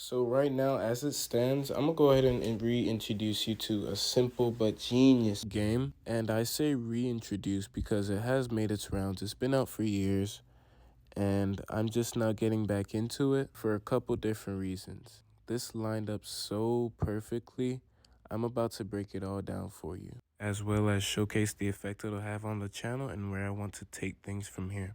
So right now, as it stands, I'm gonna go ahead and reintroduce you to a simple but genius game. And I say reintroduce because it has made its rounds. It's been out for years, and I'm just now getting back into it for a couple different reasons. This lined up so perfectly. I'm about to break it all down for you, as well as showcase the effect it'll have on the channel and where I want to take things from here.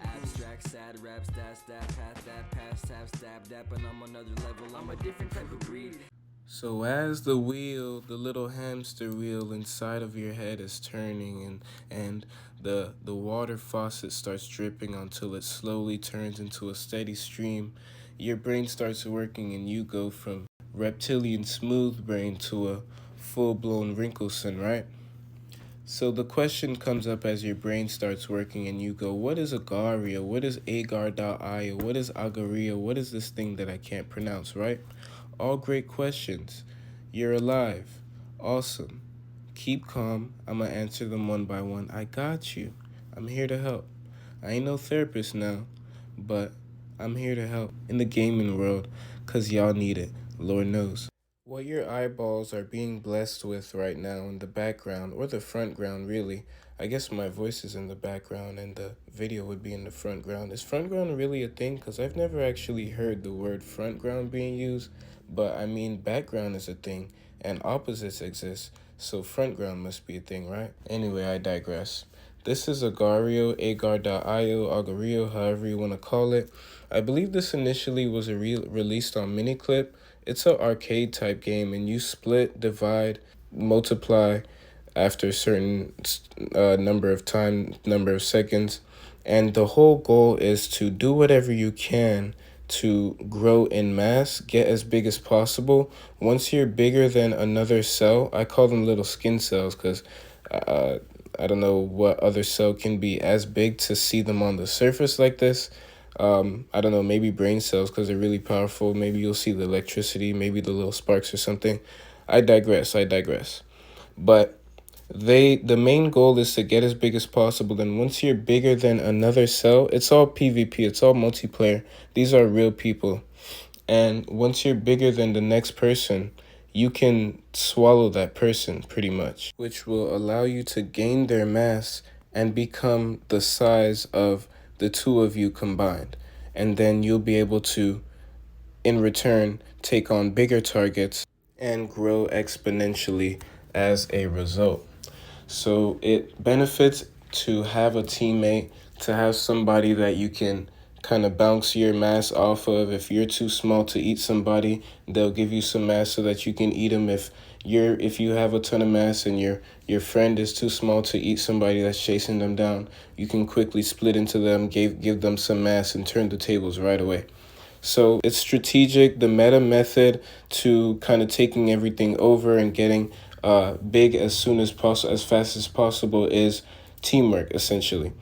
Abstract, sad rap, stat, path, that, pass, tap, stab, dap, and I'm on another level, I'm a different type of breed. So as the wheel, the little hamster wheel inside of your head is turning and the water faucet starts dripping until it slowly turns into a steady stream, your brain starts working and you go from reptilian smooth brain to a full-blown wrinkleson, right? So the question comes up as your brain starts working and you go, what is Agario? What is Agar.io? What is Agario? What is this thing that I can't pronounce, right? All great questions. You're alive. Awesome. Keep calm. I'm going to answer them one by one. I got you. I'm here to help. I ain't no therapist now, but I'm here to help in the gaming world because y'all need it. Lord knows. What your eyeballs are being blessed with right now in the background, or the front ground, really. I guess my voice is in the background and the video would be in the front ground. Is front ground really a thing? Because I've never actually heard the word front ground being used, but I mean, background is a thing and opposites exist, so front ground must be a thing, right? Anyway, I digress. This is Agario, Agar.io, Agario, however you want to call it. I believe this initially was released on Miniclip. It's an arcade type game, and you split, divide, multiply after a certain number of seconds. And the whole goal is to do whatever you can to grow in mass, get as big as possible. Once you're bigger than another cell, I call them little skin cells because I don't know what other cell can be as big to see them on the surface like this. I don't know, maybe brain cells because they're really powerful. Maybe you'll see the electricity, maybe the little sparks or something. I digress. But the main goal is to get as big as possible. And once you're bigger than another cell, it's all PvP, it's all multiplayer. These are real people. And once you're bigger than the next person, you can swallow that person pretty much, which will allow you to gain their mass and become the size of the two of you combined. And then you'll be able to, in return, take on bigger targets and grow exponentially as a result. So it benefits to have a teammate, to have somebody that you can kind of bounce your mass off of. If you're too small to eat somebody, they'll give you some mass so that you can eat them. If you have a ton of mass and your friend is too small to eat somebody that's chasing them down, you can quickly split into them, give them some mass, and turn the tables right away. So it's strategic, the meta method to kind of taking everything over and getting big as soon as possible, as fast as possible, is teamwork, essentially.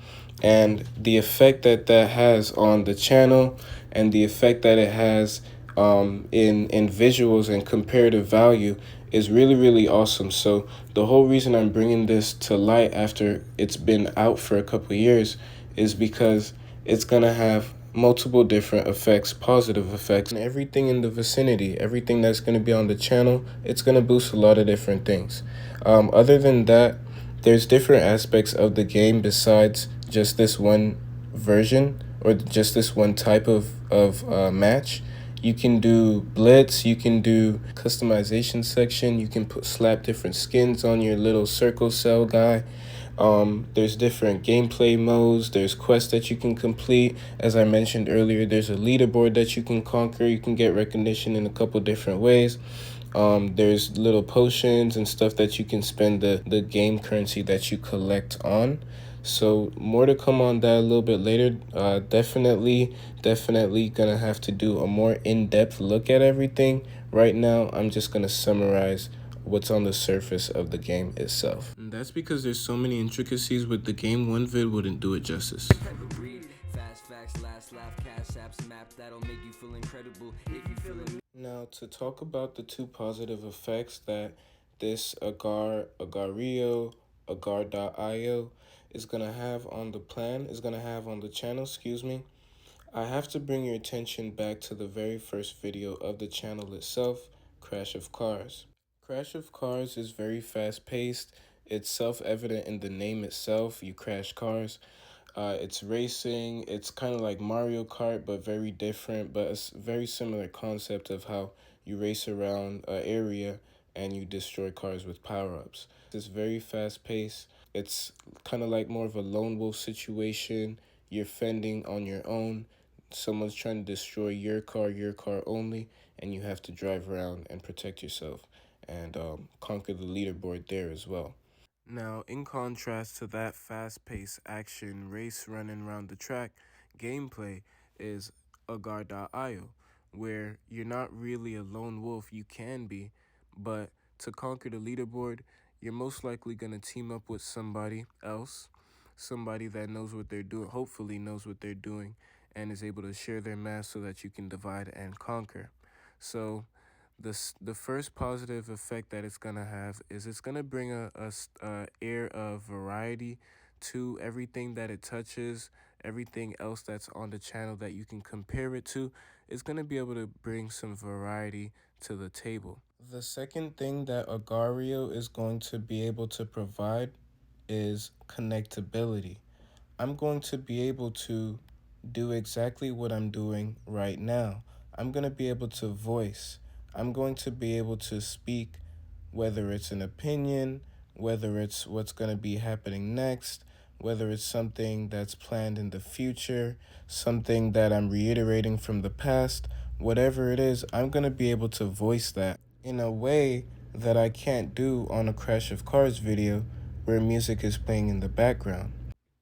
And the effect that that has on the channel and the effect that it has in visuals and comparative value is really, really awesome. So the whole reason I'm bringing this to light after it's been out for a couple of years is because it's going to have multiple different effects, positive effects, and everything in the vicinity, everything that's going to be on the channel, it's going to boost a lot of different things. Other than that, there's different aspects of the game besides just this one version or just this one type of match. You can do blitz, you can do customization section, you can slap different skins on your little circle cell guy. There's different gameplay modes, there's quests that you can complete. As I mentioned earlier, there's a leaderboard that you can conquer. You can get recognition in a couple different ways. There's little potions and stuff that you can spend the game currency that you collect on. So more to come on that a little bit later. Definitely gonna have to do a more in-depth look at everything. Right now, I'm just gonna summarize what's on the surface of the game itself. And that's because there's so many intricacies with the game, one vid wouldn't do it justice. Fast facts, last laugh, cash apps, map that'll make you feel incredible. If you feeling Now, to talk about the two positive effects that this Agario, Agar.io is going to have on the channel, excuse me. I have to bring your attention back to the very first video of the channel itself, Crash of Cars. Crash of Cars is very fast paced. It's self evident in the name itself. You crash cars. It's racing. It's kind of like Mario Kart, but very different. But it's very similar concept of how you race around an area and you destroy cars with power ups. It's very fast paced. It's kind of like more of a lone wolf situation. You're fending on your own. Someone's trying to destroy your car only, and you have to drive around and protect yourself and conquer the leaderboard there as well. Now, in contrast to that fast paced action race running around the track, gameplay is agar.io, where you're not really a lone wolf. You can be, but to conquer the leaderboard, you're most likely going to team up with somebody else, somebody that knows what they're doing, hopefully knows what they're doing, and is able to share their mass so that you can divide and conquer. So, the first positive effect that it's gonna have is it's gonna bring a air of variety to everything that it touches, everything else that's on the channel that you can compare it to. It's gonna be able to bring some variety to the table. The second thing that Agario is going to be able to provide is connectability. I'm going to be able to do exactly what I'm doing right now. I'm going to be able to voice. I'm going to be able to speak, whether it's an opinion, whether it's what's going to be happening next, whether it's something that's planned in the future, something that I'm reiterating from the past, whatever it is, I'm going to be able to voice that in a way that I can't do on a Crash of Cars video where music is playing in the background.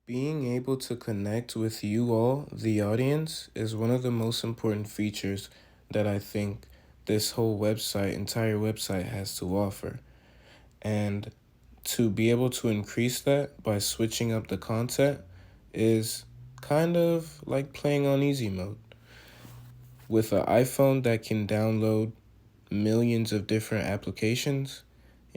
Being able to connect with you all, the audience, is one of the most important features that I think this whole entire website has to offer. And to be able to increase that by switching up the content is kind of like playing on easy mode. With an iPhone that can download millions of different applications,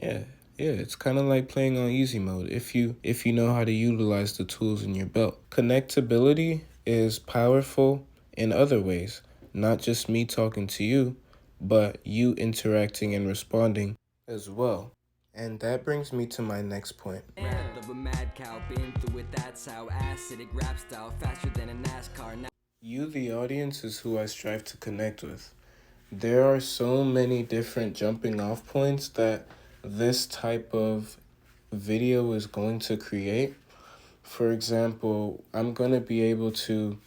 yeah, it's kind of like playing on easy mode if you know how to utilize the tools in your belt. Connectability is powerful in other ways, not just me talking to you, but you interacting and responding as well. And that brings me to my next point. Wrath of a mad cow, been through it, that's how. Acidic rap style, faster than a NASCAR. You, the audience, is who I strive to connect with. There are so many different jumping off points that this type of video is going to create. For example, I'm going to be able to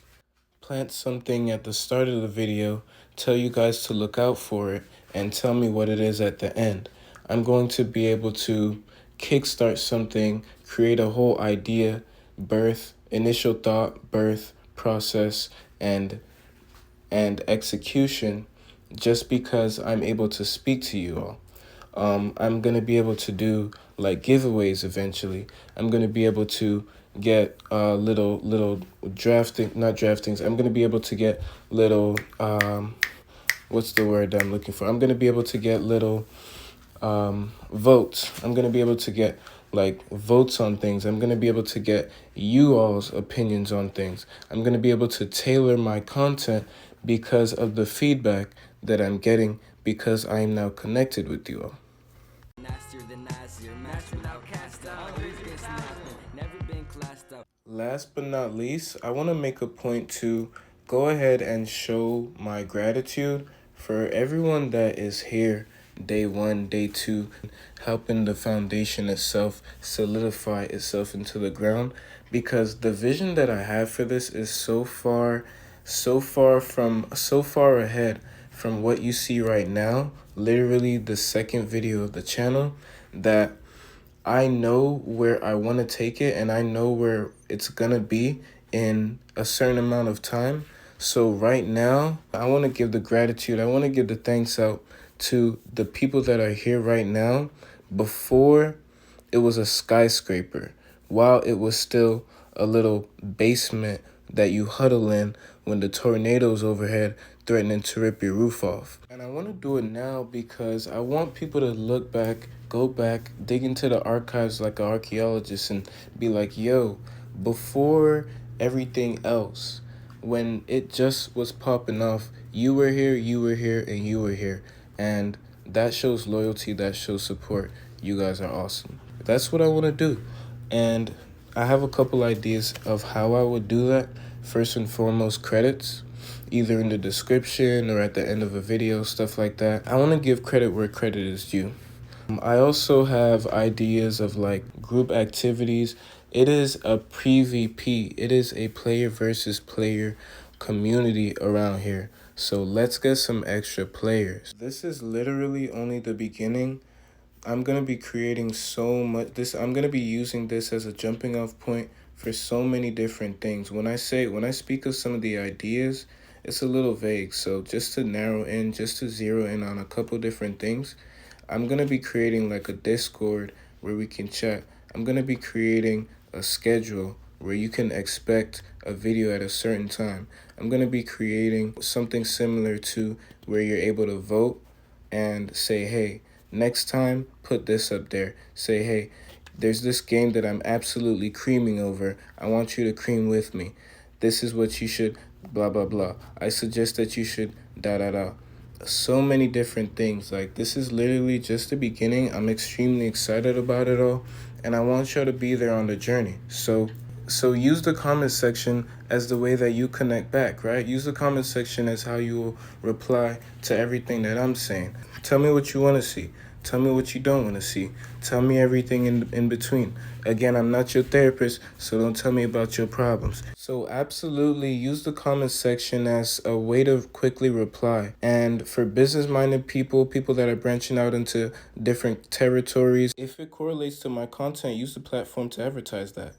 plant something at the start of the video, tell you guys to look out for it, and tell me what it is at the end. I'm going to be able to kickstart something, create a whole idea, birth, initial thought, birth, process, and execution just because I'm able to speak to you all. I'm going to be able to do like giveaways eventually. I'm going to be able to get little not draftings. I'm going to be able to get little, what's the word I'm looking for? I'm going to be able to get little votes. I'm going to be able to get like votes on things. I'm going to be able to get you all's opinions on things. I'm going to be able to tailor my content because of the feedback that I'm getting because I am now connected with you all. Nastier than Nasir, master without cast out. Always been snapping, never been classed up. Last but not least, I want to make a point to go ahead and show my gratitude for everyone that is here day one, day two, helping the foundation itself solidify itself into the ground, because the vision that I have for this is so far ahead from what you see right now, literally the second video of the channel, that I know where I want to take it and I know where it's gonna be in a certain amount of time. So right now, I want to give the gratitude, I want to give the thanks out to the people that are here right now before it was a skyscraper, while it was still a little basement that you huddle in when the tornadoes overhead threatening to rip your roof off. And I want to do it now because I want people to look back, go back, dig into the archives like an archaeologist and be like, yo, before everything else, when it just was popping off, you were here, and you were here. And that shows loyalty, that shows support. You guys are awesome. That's what I want to do. And I have a couple ideas of how I would do that. First and foremost, credits, either in the description or at the end of a video, stuff like that. I want to give credit where credit is due. I also have ideas of like group activities. It is a PvP. It is a player versus player community around here. So let's get some extra players. This is literally only the beginning. I'm going to be creating so much I'm going to be using this as a jumping off point for so many different things. When I speak of some of the ideas, it's a little vague. So just to narrow in, just to zero in on a couple different things, I'm going to be creating like a Discord where we can chat. I'm going to be creating a schedule where you can expect a video at a certain time. I'm going to be creating something similar to where you're able to vote and say, hey, next time, put this up there. Say, hey, there's this game that I'm absolutely creaming over. I want you to cream with me. This is what you should, blah, blah, blah. I suggest that you should, da, da, da. So many different things. Like, this is literally just the beginning. I'm extremely excited about it all, and I want y'all to be there on the journey. So use the comment section as the way that you connect back, right? Use the comment section as how you will reply to everything that I'm saying. Tell me what you want to see. Tell me what you don't want to see. Tell me everything in between. Again, I'm not your therapist, so don't tell me about your problems. So absolutely use the comment section as a way to quickly reply. And for business-minded people, people that are branching out into different territories, if it correlates to my content, use the platform to advertise that.